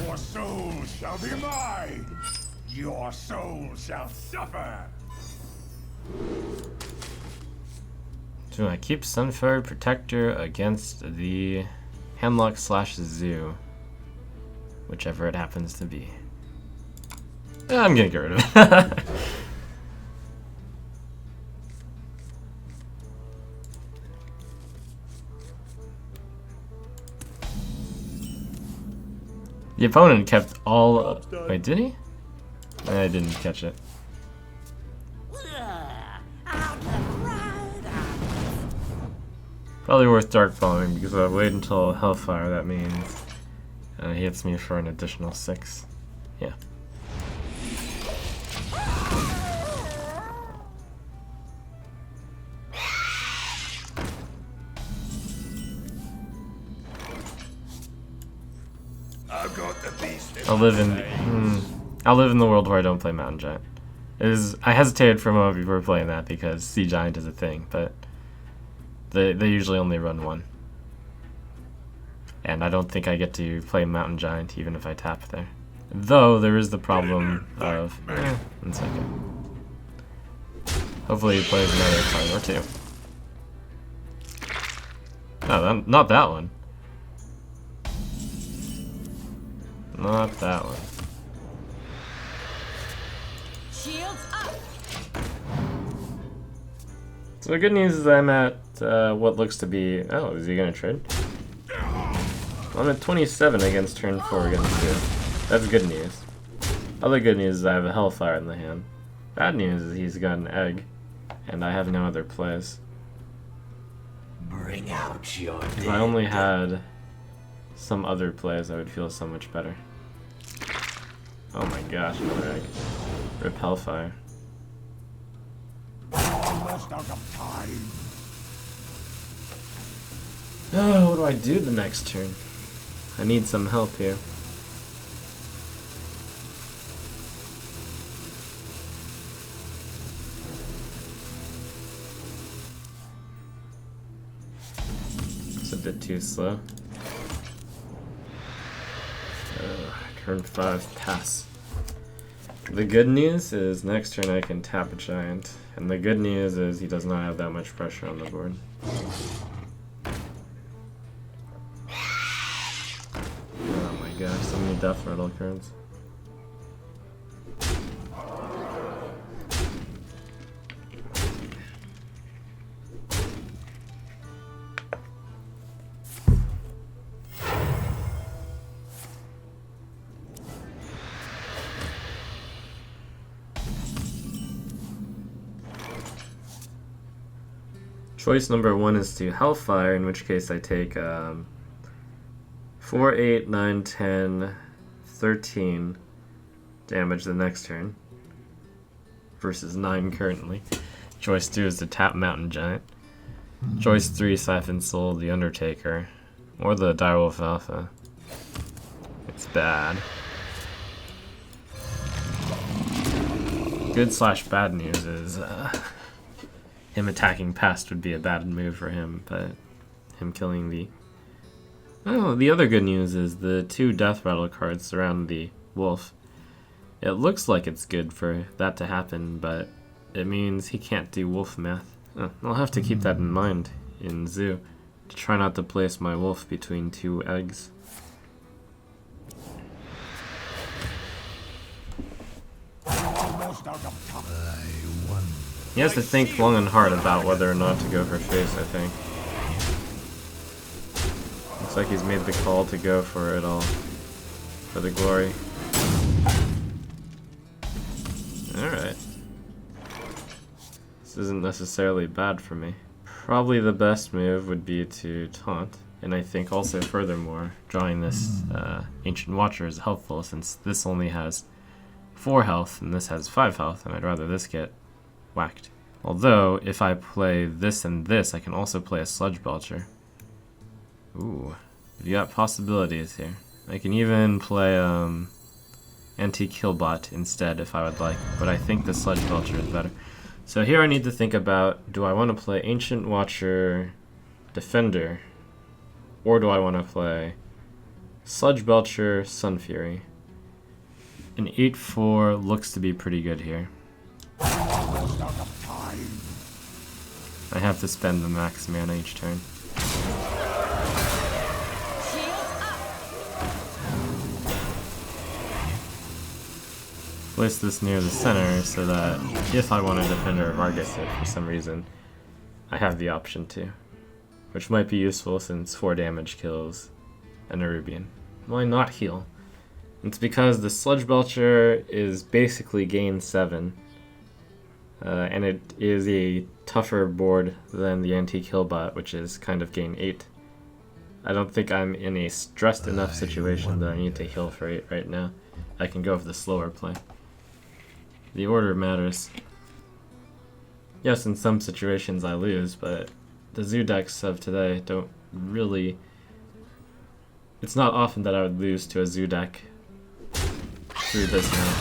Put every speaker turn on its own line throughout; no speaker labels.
Your soul shall be mine! Your soul shall suffer!
So I keep Sunfire Protector against the Hemlock / Zoo. Whichever it happens to be. I'm gonna get rid of it. The opponent kept all. Wait, did he? I didn't catch it. Probably worth dark bombing because I wait until Hellfire. That means he hits me for an additional 6. Yeah.
I've got the beast.
I'll live in the world where I don't play Mountain Giant. I hesitated for a moment before playing that because Sea Giant is a thing, but they usually only run 1. And I don't think I get to play Mountain Giant even if I tap there. Though there is the problem of 1 second. Hopefully he plays another card or 2. No, not that one. Not that one.
Shields up.
So the good news is I'm at what looks to be. Oh, is he gonna trade? I'm at 27 against turn 4 against 2. That's good news. Other good news is I have a Hellfire in the hand. Bad news is he's got an egg, and I have no other plays.
Bring out your
If I only had some other plays, I would feel so much better. Oh my gosh, another egg. Rip Hellfire.
almost out of time.
Oh, what do I do the next turn? I need some help here. It's a bit too slow. Turn 5, pass. The good news is next turn I can tap a giant, and the good news is he does not have that much pressure on the board. Oh my gosh, so many death rattle cards. Choice number 1 is to Hellfire, in which case I take 4, 8, 9, 10, 13 damage the next turn, versus 9 currently. Choice 2 is to tap Mountain Giant. Choice 3, Siphon Soul, the Undertaker, or the Direwolf Alpha. It's bad. Good / bad news is him attacking past would be a bad move for him, but him killing the... Oh, the other good news is the 2 death rattle cards surround the wolf. It looks like it's good for that to happen, but it means he can't do wolf math. I'll have to keep that in mind in Zoo, to try not to place my wolf between 2 eggs.
Almost out of time.
He has to think long and hard about whether or not to go for face, I think. Looks like he's made the call to go for it all. For the glory. Alright. This isn't necessarily bad for me. Probably the best move would be to taunt. And I think also furthermore, drawing this Ancient Watcher is helpful since this only has 4 health and this has 5 health, and I'd rather this get whacked. Although, if I play this and this, I can also play a Sludge Belcher. Ooh, you got possibilities here. I can even play Anti-Killbot instead if I would like, but I think the Sludge Belcher is better. So here I need to think about, do I want to play Ancient Watcher Defender, or do I want to play Sludge Belcher, Sun Fury. An 8/4 looks to be pretty good here.
Almost out of time.
I have to spend the max mana each turn.
Shields up.
Place this near the center so that if I want to Defender of Argus it for some reason, I have the option to. Which might be useful since 4 damage kills an Nerubian. Why not heal? It's because the Sludge Belcher is basically gain 7. And it is a tougher board than the anti-killbot, which is kind of gain 8. I don't think I'm in a stressed enough situation that I need to heal for 8 right now. I can go for the slower play. The order matters. Yes, in some situations I lose, but the Zoo decks of today don't really... It's not often that I would lose to a Zoo deck through this kind of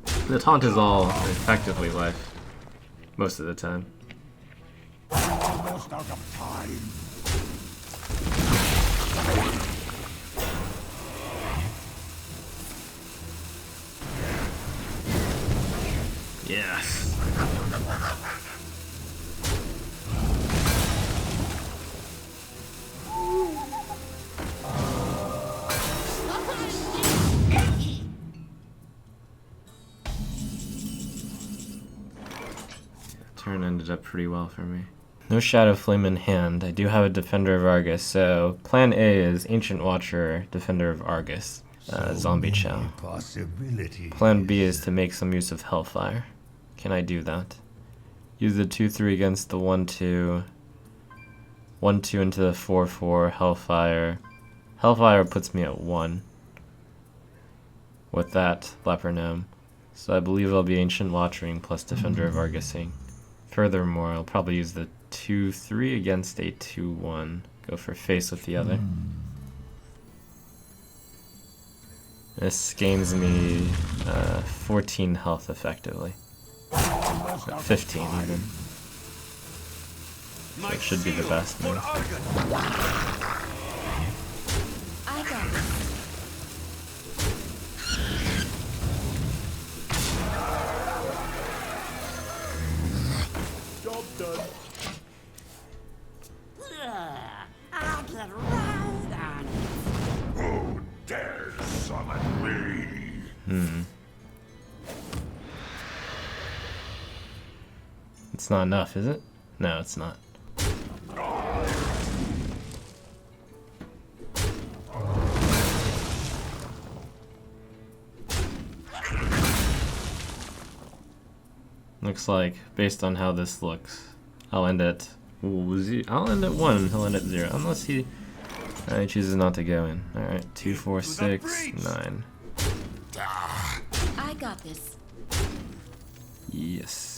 taunt. The taunt is all effectively life, most of the time.
Almost out of time.
Yes. Turn ended up pretty well for me. No Shadow Flame in hand. I do have a Defender of Argus, so plan A is Ancient Watcher, Defender of Argus, Zombie Chow. Plan B is to make some use of Hellfire. Can I do that? Use the 2/3 against the 1/2. 1/2 into the 4/4 Hellfire. Hellfire puts me at 1 with that Leper Gnome. So I believe I'll be Ancient Watchering plus Defender of Argusing. Furthermore, I'll probably use the 2/3 against a 2/1. Go for face with the other. This gains me 14 health effectively. 15 even. So it should be the best move.
I got it.
Job done.
I'll get right on it.
Who dares summon me?
It's not enough, is it? No, it's not. Looks like, based on how this looks, I'll end at... I'll end at 1, he'll end at 0. Unless he chooses not to go in. Alright, 2, 4, 6, 9.
I got this.
Yes.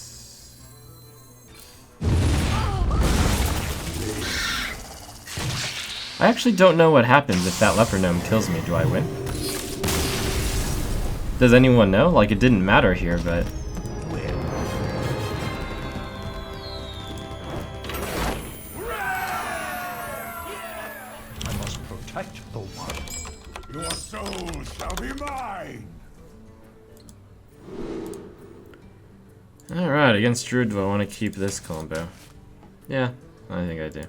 I actually don't know what happens if that Leper Gnome kills me. Do I win? Does anyone know? Like, it didn't matter here, but...
I must protect the one. Your soul shall be mine.
Alright, against Druid, do I want to keep this combo? Yeah, I think I do.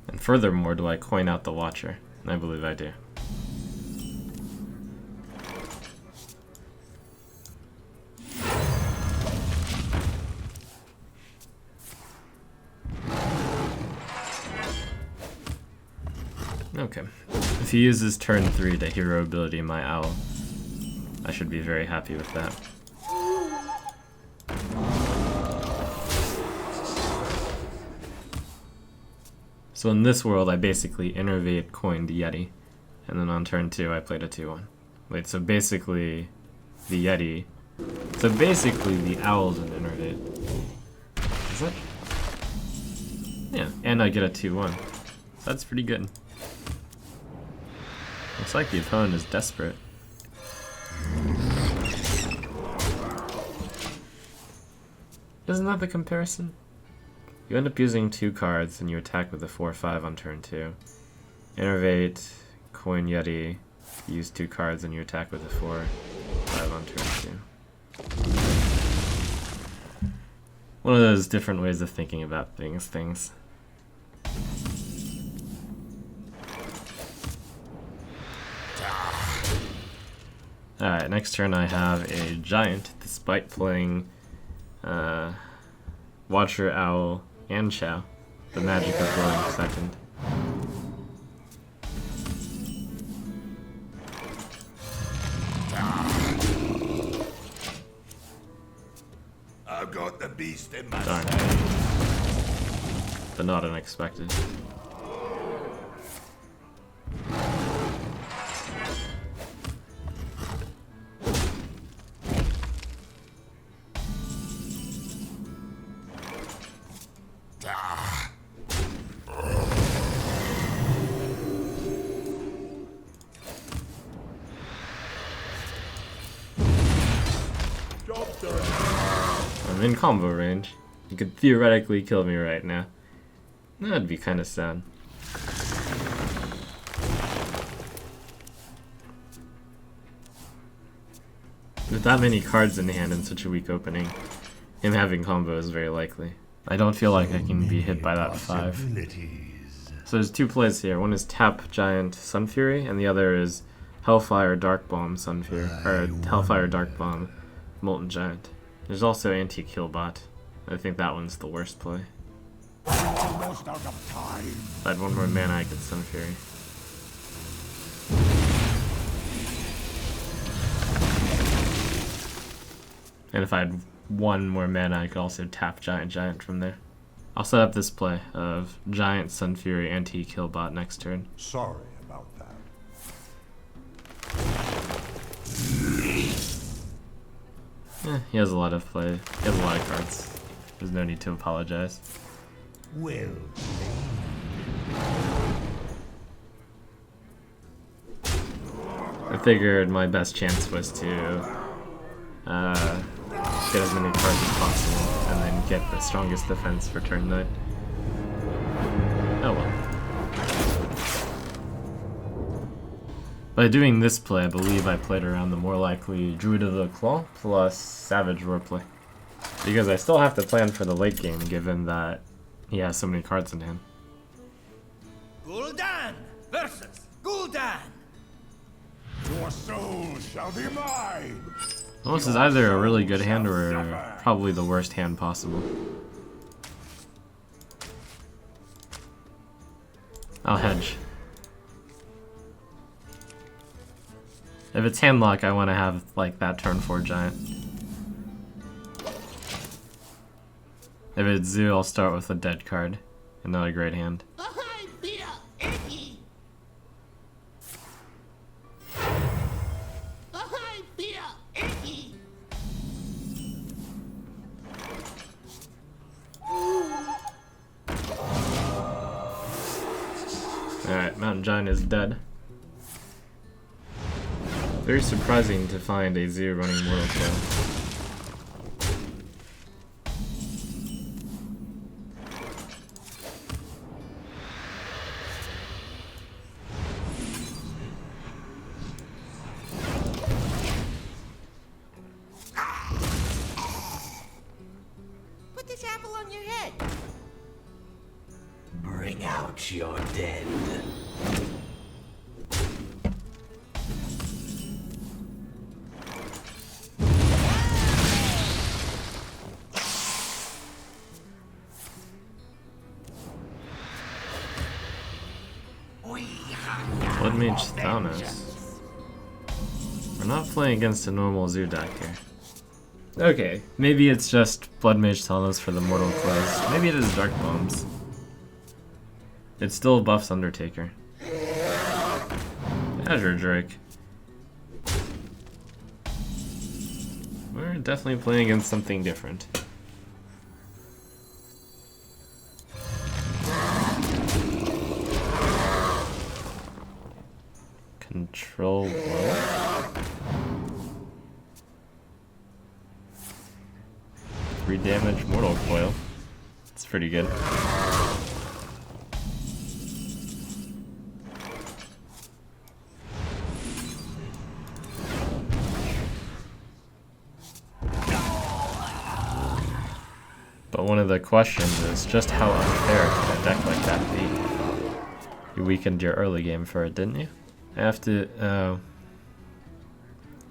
And furthermore, do I coin out the Watcher? I believe I do. Okay. If he uses turn 3 to hero ability my owl, I should be very happy with that. So in this world, I basically innervate coined Yeti, and then on turn 2, I played a 2/1. Wait, so basically the Yeti. So basically the owl's an innervate. Is it? Yeah, and I get a 2/1. That's pretty good. Looks like the opponent is desperate. Isn't that the comparison? You end up using 2 cards and you attack with a 4/5 on turn 2. Innervate, Coin Yeti, use 2 cards and you attack with a 4/5 on turn 2. One of those different ways of thinking about things. Alright, next turn I have a Giant, despite playing Watcher, Owl, and Chow. The magic of going second.
I've got the beast in my
Darn. But not unexpected. I'm in combo range. You could theoretically kill me right now. That'd be kind of sad. With that many cards in hand and such a weak opening, him having combo is very likely. I don't feel like I can be hit by that 5. So there's 2 plays here. One is tap Giant Sun Fury, and the other is Hellfire Dark Bomb Sun Fury, or Hellfire Dark Bomb Molten Giant. There's also Anti-Killbot. I think that one's the worst play.
almost out of time.
If I had 1 more mana, I could Sun Fury. And if I had 1 more mana, I could also tap Giant from there. I'll set up this play of Giant, Sun Fury, Anti-Killbot next turn.
Sorry about that.
He has a lot of play. He has a lot of cards. There's no need to apologize.
Well,
I figured my best chance was to get as many cards as possible and then get the strongest defense for turn 9. Oh well. By doing this play, I believe I played around the more likely Druid of the Claw plus Savage Roleplay. Because I still have to plan for the late game, given that he has so many cards in hand.
Gul'dan versus Gul'dan.
your soul shall be mine.
Well, this is either a really good hand or probably the worst hand possible. I'll hedge. If it's handlock, I want to have like that turn 4 Giant. If it's Zoo, I'll start with a dead card and not a great hand. Alright, Mountain Giant is dead. Very surprising to find a Zoo running Mortal Coil.
Put this apple on your head.
Bring out your dead.
Bloodmage Thanos. We're not playing against a normal Zoo deck here. Okay, maybe it's just Bloodmage Thanos for the Mortal Claws. Maybe it is Dark Bombs. It still buffs Undertaker. Azure Drake. We're definitely playing against something different. Control Warlock. 3 damage Mortal Coil. It's pretty good. But one of the questions is just how unfair can a deck like that be? You weakened your early game for it, didn't you? I have to,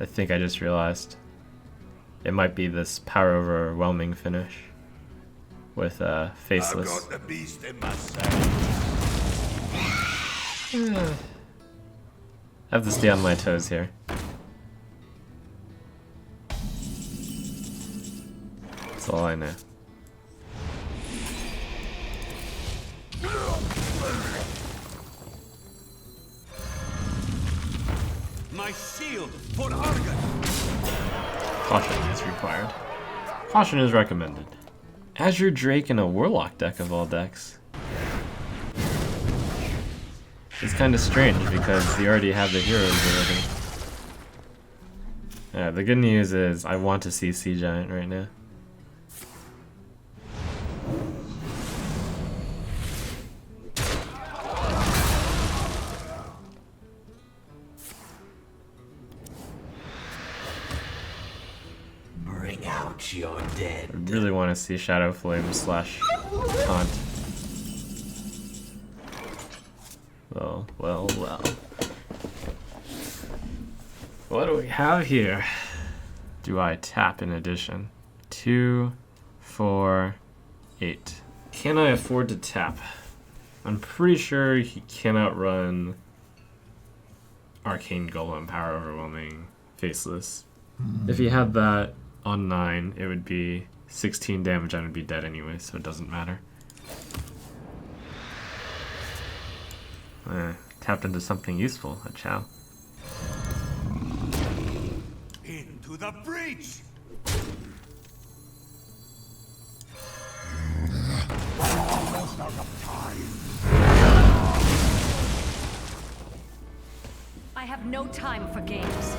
I think I just realized it might be this power overwhelming finish with Faceless.
I've got the beast in my sack.
I have to stay on my toes here. That's all I know.
My shield for Argon.
Caution is required. Caution is recommended. Azure Drake in a Warlock deck of all decks. It's kind of strange because they already have the heroes already. Yeah, the good news is I want to see Sea Giant right now.
Bring out your dead.
I really want to see Shadow Flame / Taunt. Well. What do we have here? Do I tap in addition? 2, 4, 8. Can I afford to tap? I'm pretty sure he cannot run Arcane Golem, Power Overwhelming, Faceless. If he had that on 9, it would be 16 damage and I'd be dead anyway, so it doesn't matter. Tapped into something useful, a Chow.
Into the breach! Almost out of time.
I have no time for games.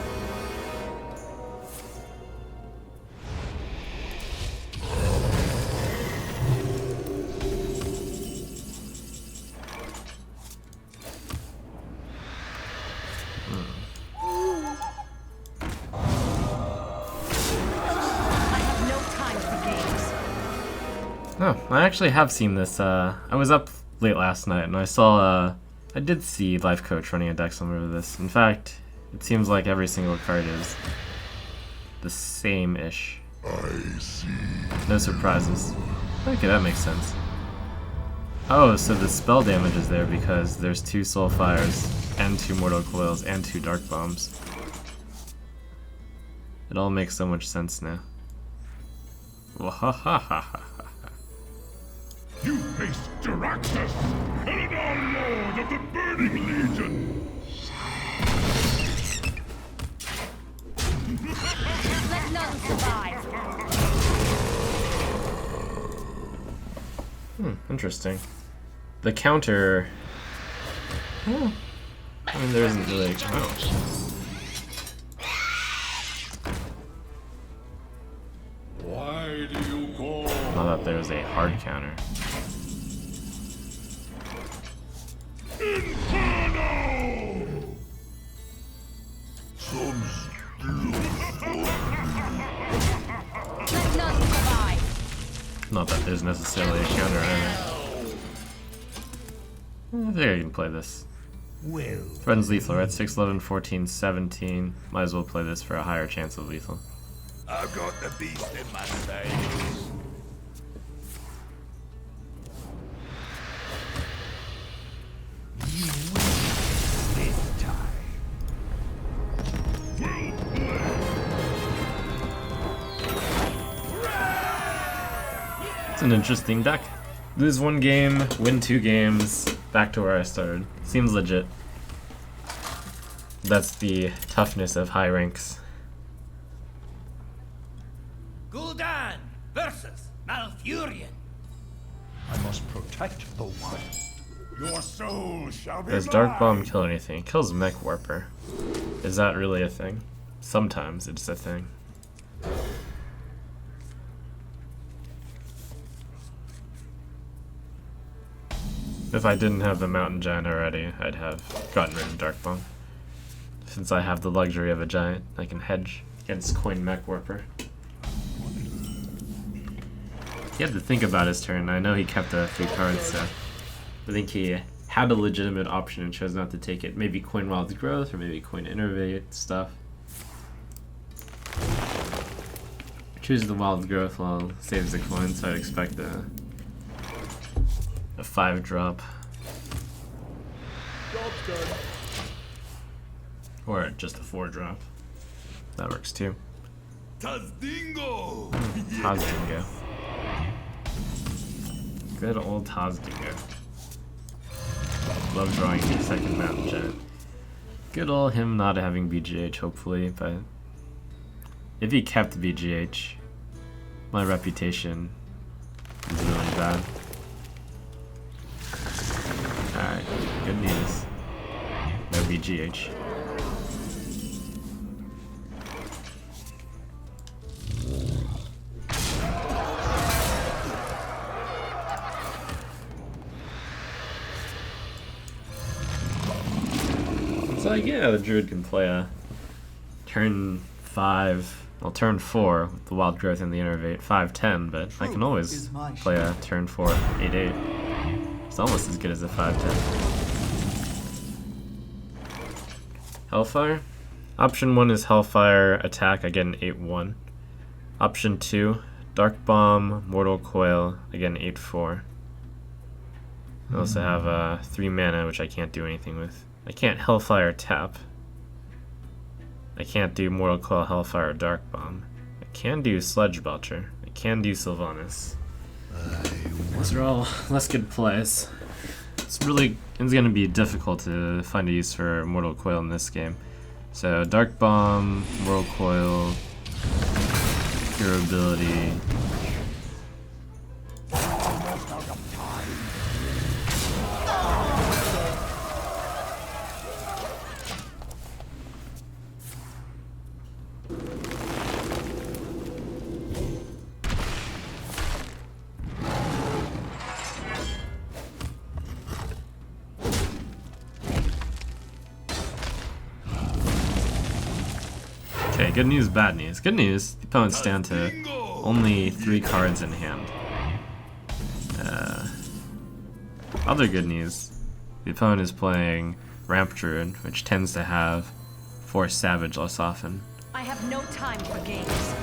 Oh, I actually have seen this. I was up late last night and I saw, I did see Life Coach running a deck similar to this. In fact, it seems like every single card is the same-ish.
I see.
No surprises. Okay, that makes sense. Oh, so the spell damage is there because there's 2 Soul Fires and 2 Mortal Coils and 2 Dark Bombs. It all makes so much sense now. Wahahaha.
You face Jaraxxus, Helidar Lord of the Burning Legion!
Let none survive.
Interesting. The counter... Oh. I mean, there isn't really... Oh.
Why do you call?
Not that there's a hard counter.
Inferno! Some
Let none survive.
Not that there's necessarily a counter either. I think I can play this.
Well,
Threatens lethal, right? 6, 11, 14, 17. Might as well play this for a higher chance of lethal.
I've got the beast in my sight. You win this time.
It's an interesting deck. Lose 1 game, win 2 games, back to where I started. Seems legit. That's the toughness of high ranks.
Gul'dan versus Malfurion.
I must protect the wild. Your soul shall be
Does
mine.
Dark Bomb kill anything? It kills Mech Warper. Is that really a thing? Sometimes it's a thing. If I didn't have the Mountain Giant already, I'd have gotten rid of Dark Bomb. Since I have the luxury of a giant, I can hedge against Coin Mech Warper. He had to think about his turn. I know he kept a few cards, so I think he had a legitimate option and chose not to take it. Maybe Coin Wild's Growth, or maybe Coin Innervate stuff. Choose the Wild Growth while saves the coin, so I'd expect a 5-drop. Or just a 4-drop. That works too.
Tazdingo!
Tazdingo. Good old Tazdingo. Love drawing the second Mountain Giant. Good old him not having BGH, hopefully, but if he kept BGH, my reputation is really bad. Alright, good news. No BGH. So yeah, the Druid can play a turn 5, well turn 4 with the Wild Growth and the Innervate, 5-10, but I can always play a turn 4, 8-8. It's almost as good as a 5-10. Hellfire. Option 1 is Hellfire attack, I get an 8-1. Option 2, Dark Bomb, Mortal Coil, I get an 8-4. I also have 3 mana, which I can't do anything with. I can't Hellfire tap. I can't do Mortal Coil, Hellfire, or Dark Bomb. I can do Sledge Belcher. I can do Sylvanas. Those are all less good plays. It's going to be difficult to find a use for Mortal Coil in this game. So Dark Bomb, Mortal Coil, Durability. Okay, good news, bad news. Good news, the opponent's down to only 3 cards in hand. Other good news, the opponent is playing Ramp Druid, which tends to have Force Savage less often.
I have no time for games.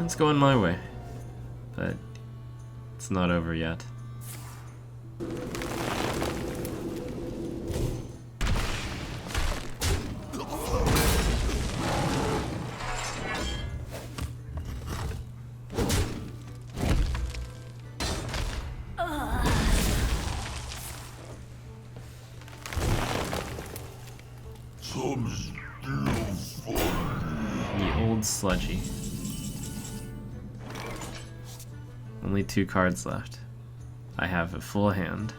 It's going my way, but it's not over yet. The old sludgy. Only 2 cards left. I have a full hand.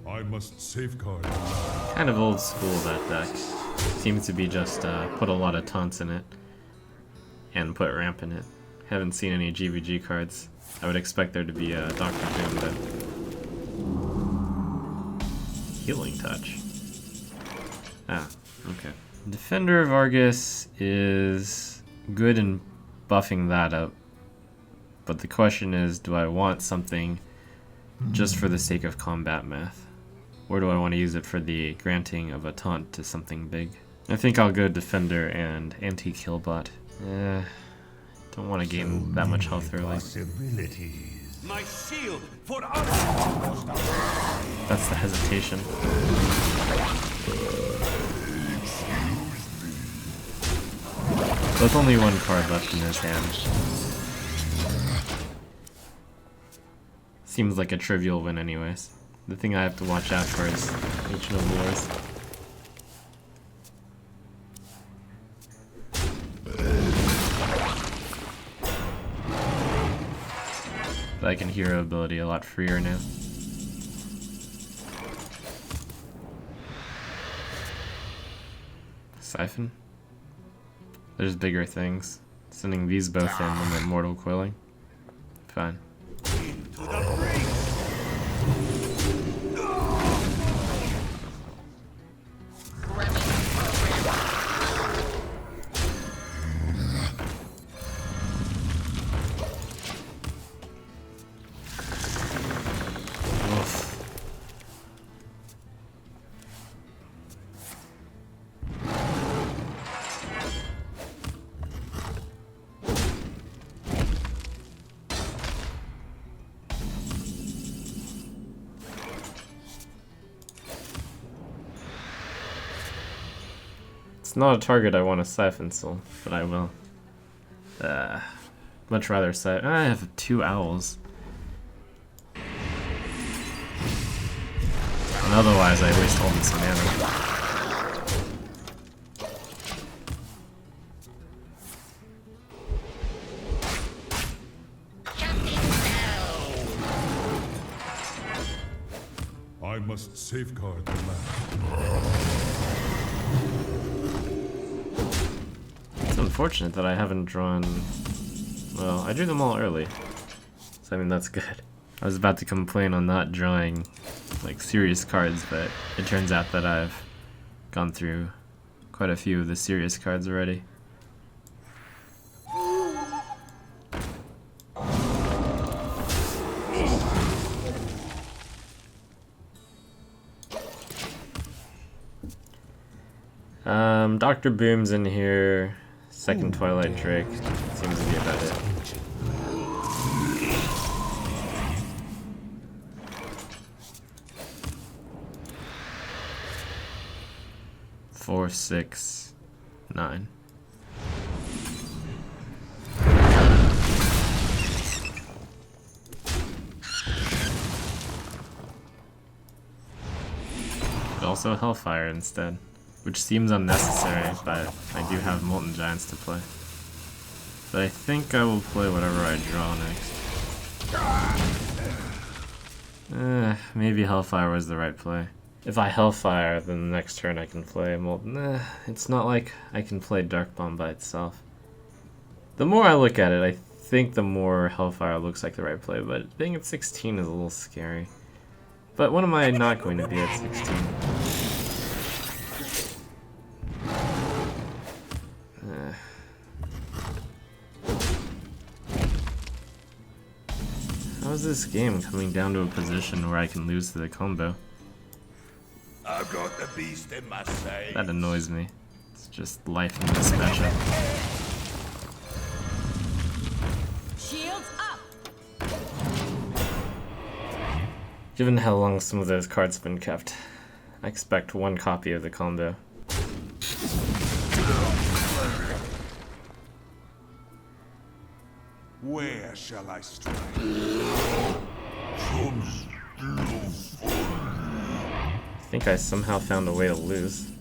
I must safeguard.
Kind of old school, that deck. Seems to be just put a lot of taunts in it and put ramp in it. Haven't seen any GVG cards. I would expect there to be a Dr. Doom though. Healing Touch. Ah, okay. Defender of Argus is good in buffing that up, but the question is, do I want something just for the sake of combat math? Or do I want to use it for the granting of a taunt to something big? I think I'll go Defender and Anti-Killbot. Don't want to gain that much health early.
My shield for honor.
That's the hesitation. With only one card left in his hand. Seems like a trivial win anyways. The thing I have to watch out for is Ancient of Lores. But I can hero ability a lot freer now. Siphon? There's bigger things. Sending these both in and then Mortal Coiling. Fine.
Into the breach!
It's not a target I want to Siphon Soul, but I will. Much rather Siphon. I have 2 owls. And otherwise, I waste all this mana.
I must safeguard the land.
It's unfortunate that I haven't drawn... Well, I drew them all early. So I mean, that's good. I was about to complain on not drawing, like, serious cards, but it turns out that I've gone through quite a few of the serious cards already. Dr. Boom's in here. Second Twilight Drake seems to be about it. Four, 6, 9. But also Hellfire instead. Which seems unnecessary, but I do have Molten Giants to play. But I think I will play whatever I draw next. Maybe Hellfire was the right play. If I Hellfire, then the next turn I can play Molten. It's not like I can play Dark Bomb by itself. The more I look at it, I think the more Hellfire looks like the right play, but being at 16 is a little scary. But when am I not going to be at 16? How is this game coming down to a position where I can lose to the combo?
I've got the beast in my sight.
That annoys me. It's just life in this matchup.
Shields up.
Given how long some of those cards have been kept, I expect 1 copy of the combo.
Where shall I strike?
I think I somehow found a way to lose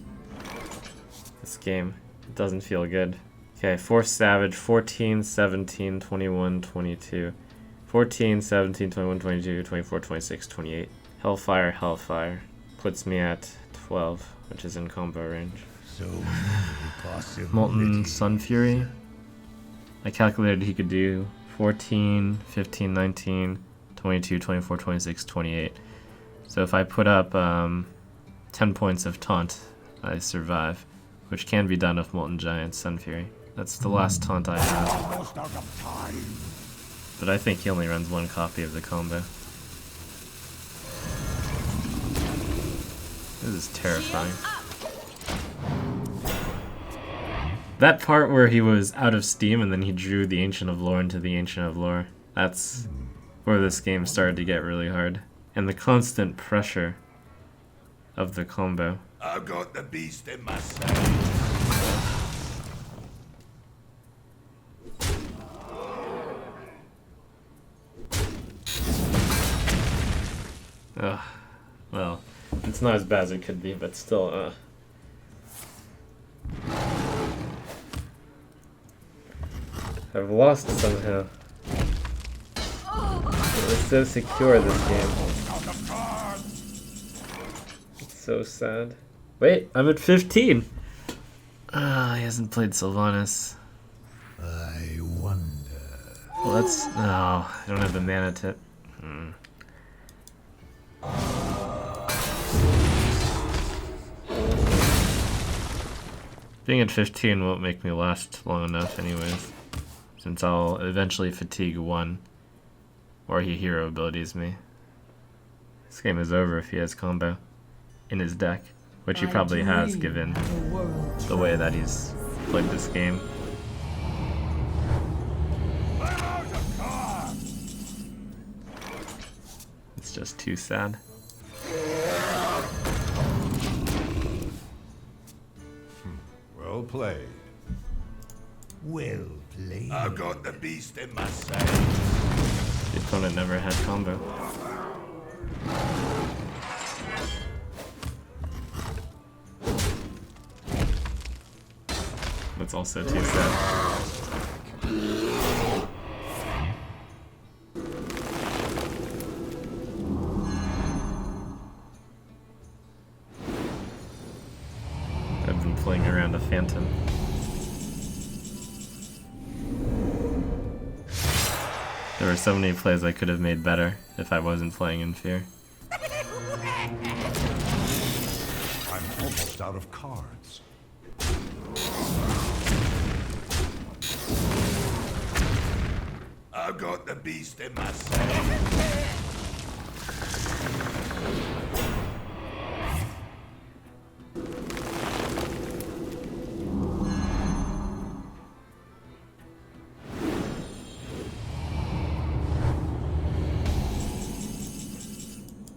this game. It doesn't feel good. Okay, 4 Savage, 14, 17, 21, 22. 14, 17, 21, 22, 24, 26, 28. Hellfire, Hellfire. Puts me at 12, which is in combo range.
So many possibilities.
Molten Sun Fury. I calculated he could do 14, 15, 19, 22, 24, 26, 28. So if I put up 10 points of taunt, I survive, which can be done with Molten Giant Sun Fury. That's the last taunt I have.
Almost out of time.
But I think he only runs 1 copy of the combo. This is terrifying. That part where he was out of steam and then he drew the Ancient of Lore into the Ancient of Lore, that's where this game started to get really hard. And the constant pressure of the combo.
I've got the beast in my sight.
Ugh. Well, it's not as bad as it could be, but still, I've lost somehow. It was so secure this game. It's so sad. Wait, I'm at 15! Ah, he hasn't played Sylvanas.
I wonder.
Well, that's... No, I don't have the mana tip. Being at 15 won't make me last long enough anyways, since I'll eventually fatigue 1, or he hero abilities me. This game is over if he has combo in his deck, which he probably has given the way that he's played this game. It's just too sad.
Well played. Well played.
I've got the beast in my sight.
The opponent never had combo. That's also too sad. I've been playing around a phantom. There were so many plays I could have made better if I wasn't playing in fear.
I'm almost out of cards.
I've got the beast in my sight.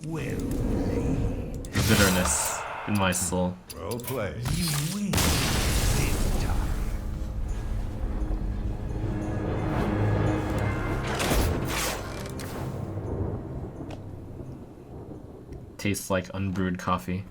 Well played.
The bitterness in my soul.
Well played. You win this time.
Tastes like unbrewed coffee.